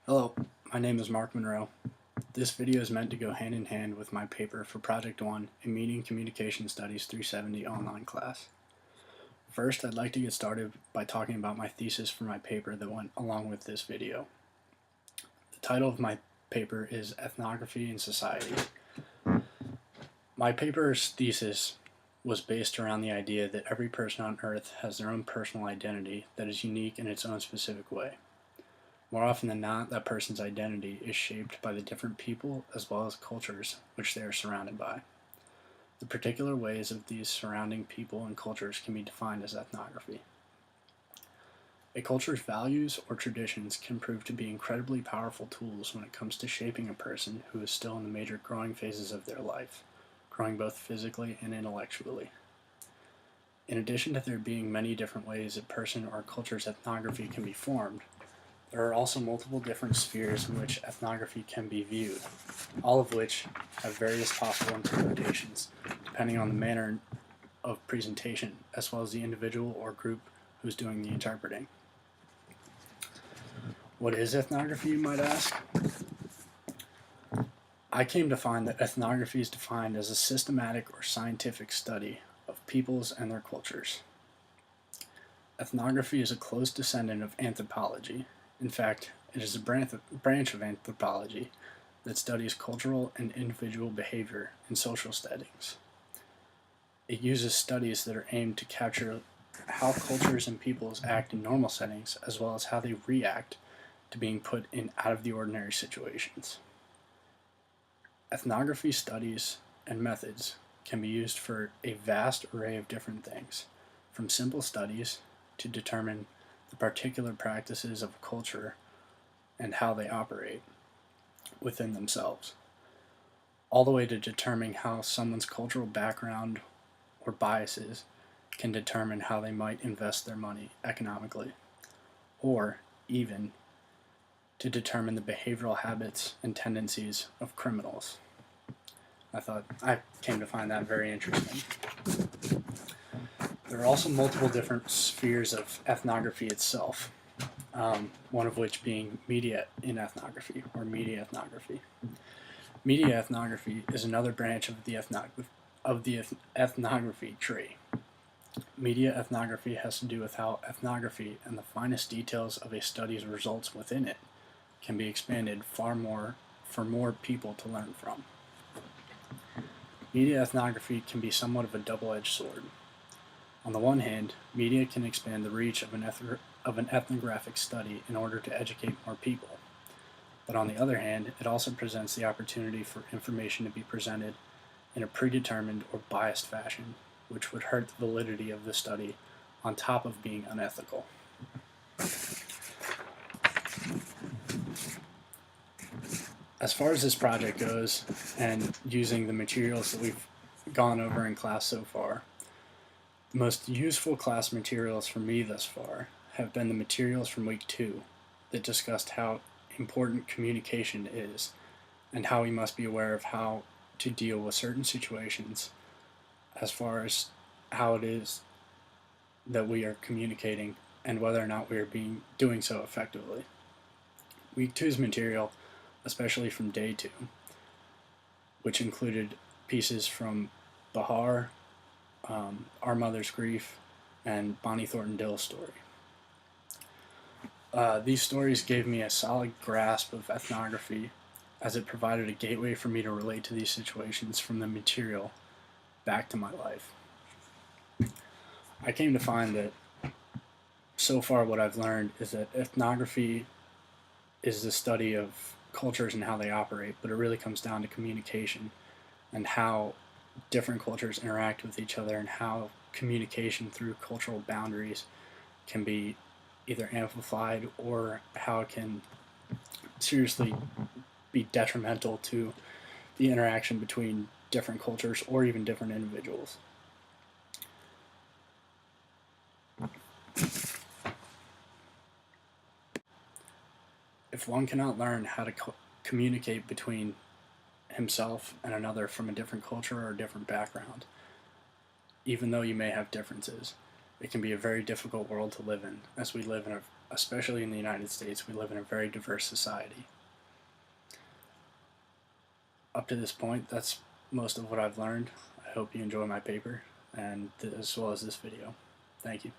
Hello, my name is Mark Monroe. This video is meant to go hand in hand with my paper for Project 1 in Media and Communication Studies 370 online class. First, I'd like to get started by talking about my thesis for my paper that went along with this video. The title of my paper is Ethnography in Society. My paper's thesis was based around the idea that every person on Earth has their own personal identity that is unique in its own specific way. More often than not, that person's identity is shaped by the different people as well as cultures which they are surrounded by. The particular ways of these surrounding people and cultures can be defined as ethnography. A culture's values or traditions can prove to be incredibly powerful tools when it comes to shaping a person who is still in the major growing phases of their life, growing both physically and intellectually. In addition to there being many different ways a person or culture's ethnography can be formed, there are also multiple different spheres in which ethnography can be viewed, all of which have various possible interpretations, depending on the manner of presentation, as well as the individual or group who's doing the interpreting. What is ethnography, you might ask? I came to find that ethnography is defined as a systematic or scientific study of peoples and their cultures. Ethnography is a close descendant of anthropology. In fact, it is a branch of anthropology that studies cultural and individual behavior in social settings. It uses studies that are aimed to capture how cultures and peoples act in normal settings, as well as how they react to being put in out-of-the-ordinary situations. Ethnography studies and methods can be used for a vast array of different things, from simple studies to determine the particular practices of a culture and how they operate within themselves, all the way to determining how someone's cultural background or biases can determine how they might invest their money economically, or even to determine the behavioral habits and tendencies of criminals. I came to find that very interesting. There are also multiple different spheres of ethnography itself, one of which being media in ethnography, or media ethnography. Media ethnography is another branch of the ethnography tree. Media ethnography has to do with how ethnography and the finest details of a study's results within it can be expanded far more for more people to learn from. Media ethnography can be somewhat of a double-edged sword. On the one hand, media can expand the reach of an ethnographic study in order to educate more people. But on the other hand, it also presents the opportunity for information to be presented in a predetermined or biased fashion, which would hurt the validity of the study on top of being unethical. As far as this project goes, and using the materials that we've gone over in class so far, the most useful class materials for me thus far have been the materials from week 2 that discussed how important communication is and how we must be aware of how to deal with certain situations as far as how it is that we are communicating and whether or not we are doing so effectively. Week 2's material, especially from day 2, which included pieces from Bahar, Our Mother's Grief, and Bonnie Thornton Dill's story. These stories gave me a solid grasp of ethnography, as it provided a gateway for me to relate to these situations from the material back to my life. I came to find that so far what I've learned is that ethnography is the study of cultures and how they operate, but it really comes down to communication and how different cultures interact with each other and how communication through cultural boundaries can be either amplified or how it can seriously be detrimental to the interaction between different cultures or even different individuals. If one cannot learn how to communicate between himself and another from a different culture or a different background, even though you may have differences, it can be a very difficult world to live in, as we live in especially in the United States, we live in a very diverse society. Up to this point, that's most of what I've learned. I hope you enjoy my paper, and as well as this video. Thank you.